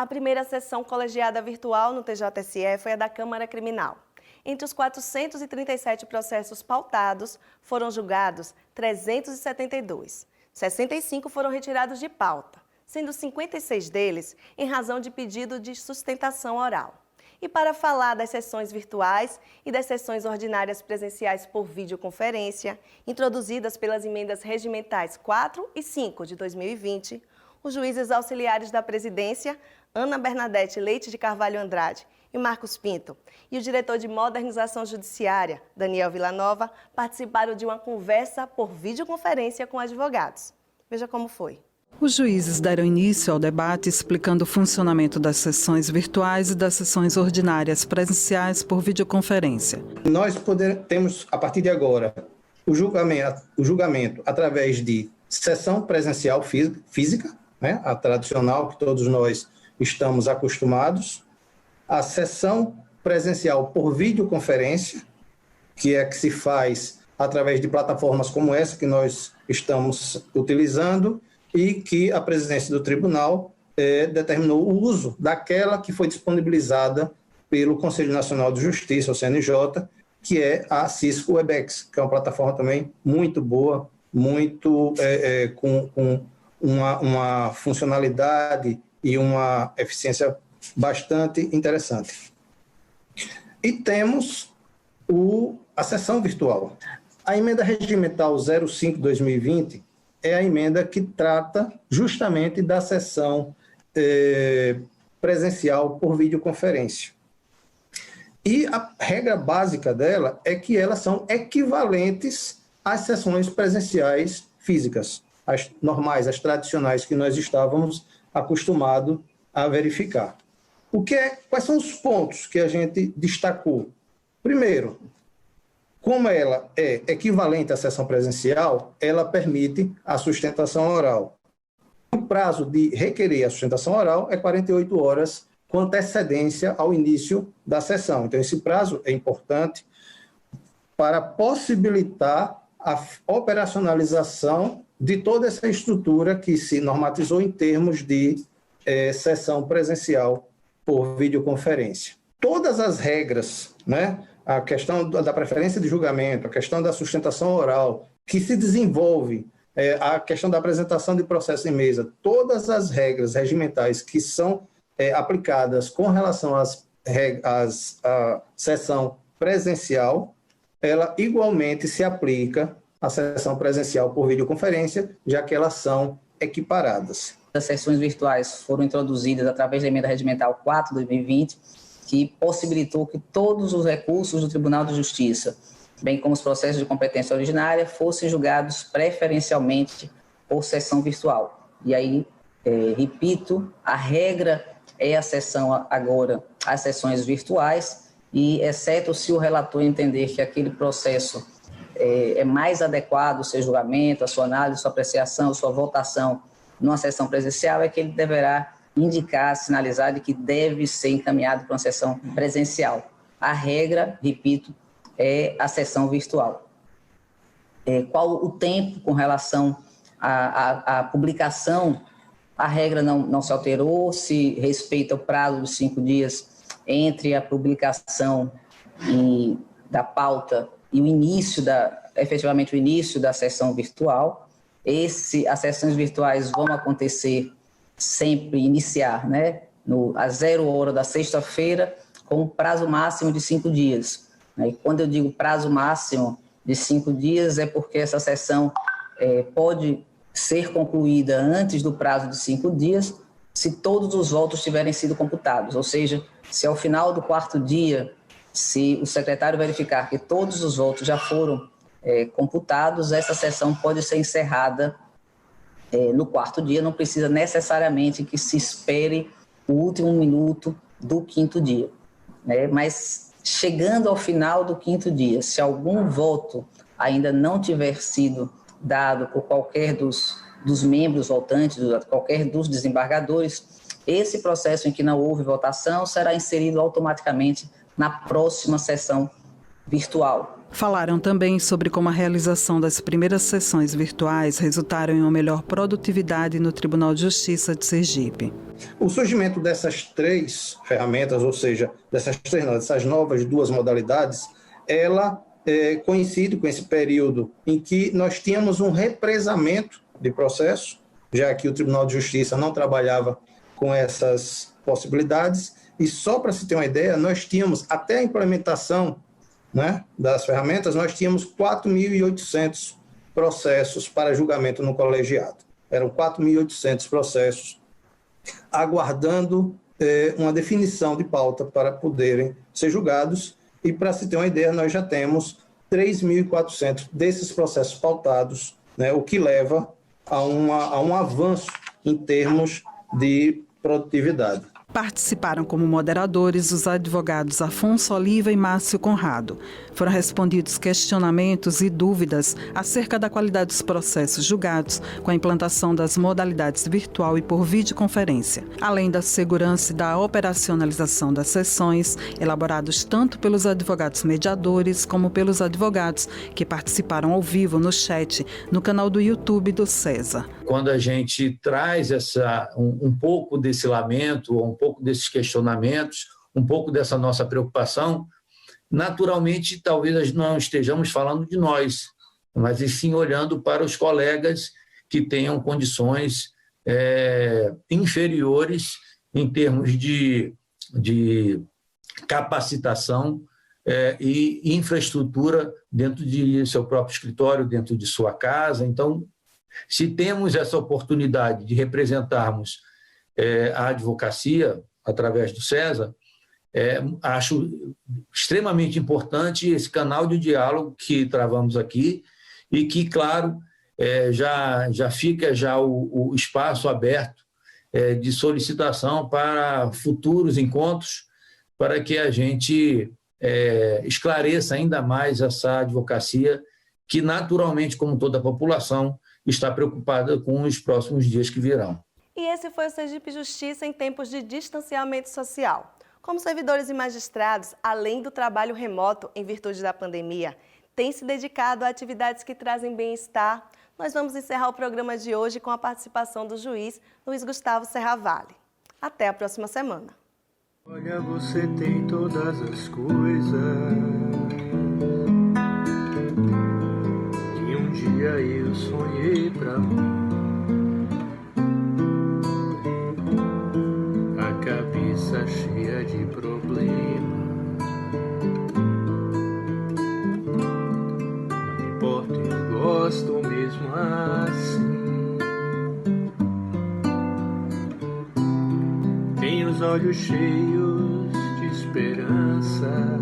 A primeira sessão colegiada virtual no TJSE foi a da Câmara Criminal. Entre os 437 processos pautados, foram julgados 372. 65 foram retirados de pauta, sendo 56 deles em razão de pedido de sustentação oral. E para falar das sessões virtuais e das sessões ordinárias presenciais por videoconferência, introduzidas pelas emendas regimentais 4 e 5 de 2020, os juízes auxiliares da Presidência, Ana Bernadette Leite de Carvalho Andrade e Marcos Pinto, e o diretor de Modernização Judiciária, Daniel Villanova, participaram de uma conversa por videoconferência com advogados. Veja como foi. Os juízes deram início ao debate explicando o funcionamento das sessões virtuais e das sessões ordinárias presenciais por videoconferência. Nós temos, a partir de agora, o julgamento através de sessão presencial física, né, a tradicional que todos nós estamos acostumados, a sessão presencial por videoconferência, que é que se faz através de plataformas como essa que nós estamos utilizando e que a presidência do tribunal determinou o uso daquela que foi disponibilizada pelo Conselho Nacional de Justiça, o CNJ, que é a Cisco Webex, que é uma plataforma também muito boa, muito com uma funcionalidade e uma eficiência bastante interessante. E temos a sessão virtual. A emenda regimental 05/2020 é a emenda que trata justamente da sessão presencial por videoconferência. E a regra básica dela é que elas são equivalentes às sessões presenciais físicas, as normais, as tradicionais que nós estávamos acostumados a verificar. Quais são os pontos que a gente destacou? Primeiro, como ela é equivalente à sessão presencial, ela permite a sustentação oral. O prazo de requerer a sustentação oral é 48 horas com antecedência ao início da sessão. Então, esse prazo é importante para possibilitar a operacionalização de toda essa estrutura que se normatizou em termos de sessão presencial por videoconferência. Todas as regras, né, a questão da preferência de julgamento, a questão da sustentação oral, que se desenvolve, a questão da apresentação de processo em mesa, todas as regras regimentais que são aplicadas com relação à sessão presencial, ela igualmente se aplica à sessão presencial por videoconferência, já que elas são equiparadas. As sessões virtuais foram introduzidas através da emenda regimental 4 de 2020, que possibilitou que todos os recursos do Tribunal de Justiça, bem como os processos de competência originária, fossem julgados preferencialmente por sessão virtual. E aí, repito, a regra é a sessão agora, as sessões virtuais, e exceto se o relator entender que aquele processo é mais adequado, o seu julgamento, a sua análise, a sua apreciação, a sua votação numa sessão presencial, é que ele deverá indicar, sinalizar de que deve ser encaminhado para uma sessão presencial. A regra, repito, é a sessão virtual. Qual o tempo com relação à publicação? A regra não se alterou, se respeita o prazo de 5 dias entre a publicação da pauta e o início efetivamente o início da sessão virtual. As sessões virtuais vão acontecer sempre, iniciar, né, às 0 hora da sexta-feira, com um prazo máximo de 5 dias. E quando eu digo prazo máximo de 5 dias, é porque essa sessão pode ser concluída antes do prazo de 5 dias, se todos os votos tiverem sido computados, ou seja, se ao final do 4º dia, se o secretário verificar que todos os votos já foram computados, essa sessão pode ser encerrada no 4º dia, não precisa necessariamente que se espere o último minuto do 5º dia, né? Mas chegando ao final do 5º dia, se algum voto ainda não tiver sido dado por qualquer dos membros votantes, qualquer dos desembargadores, esse processo em que não houve votação será inserido automaticamente na próxima sessão virtual. Falaram também sobre como a realização das primeiras sessões virtuais resultaram em uma melhor produtividade no Tribunal de Justiça de Sergipe. O surgimento dessas 3 ferramentas, ou seja, dessas novas 2 modalidades, ela coincide com esse período em que nós tínhamos um represamento de processo, já que o Tribunal de Justiça não trabalhava com essas possibilidades, e só para se ter uma ideia, nós tínhamos, até a implementação, né, das ferramentas, nós tínhamos 4.800 processos para julgamento no colegiado. Eram 4.800 processos aguardando uma definição de pauta para poderem ser julgados, e para se ter uma ideia, nós já temos 3.400 desses processos pautados, né, o que leva a um avanço em termos de produtividade. Participaram como moderadores os advogados Afonso Oliva e Márcio Conrado. Foram respondidos questionamentos e dúvidas acerca da qualidade dos processos julgados com a implantação das modalidades virtual e por videoconferência, além da segurança e da operacionalização das sessões, elaborados tanto pelos advogados mediadores como pelos advogados que participaram ao vivo no chat no canal do YouTube do CESA. Quando a gente traz um pouco desse lamento, um pouco desses questionamentos, um pouco dessa nossa preocupação, naturalmente, talvez não estejamos falando de nós, mas sim olhando para os colegas que tenham condições inferiores em termos de capacitação e infraestrutura dentro de seu próprio escritório, dentro de sua casa. Então, se temos essa oportunidade de representarmos a advocacia através do CESA, acho extremamente importante esse canal de diálogo que travamos aqui e que, claro, já fica o espaço aberto de solicitação para futuros encontros, para que a gente esclareça ainda mais essa advocacia que, naturalmente, como toda a população, está preocupada com os próximos dias que virão. E esse foi o Sergipe Justiça em tempos de distanciamento social. Como servidores e magistrados, além do trabalho remoto em virtude da pandemia, têm se dedicado a atividades que trazem bem-estar. Nós vamos encerrar o programa de hoje com a participação do juiz Luiz Gustavo Serravalli. Até a próxima semana. Olha, você tem todas as coisas que um dia eu sonhei pra mim. A cabeça cheia de problema, não importa, eu gosto mesmo assim. Tenho os olhos cheios de esperança,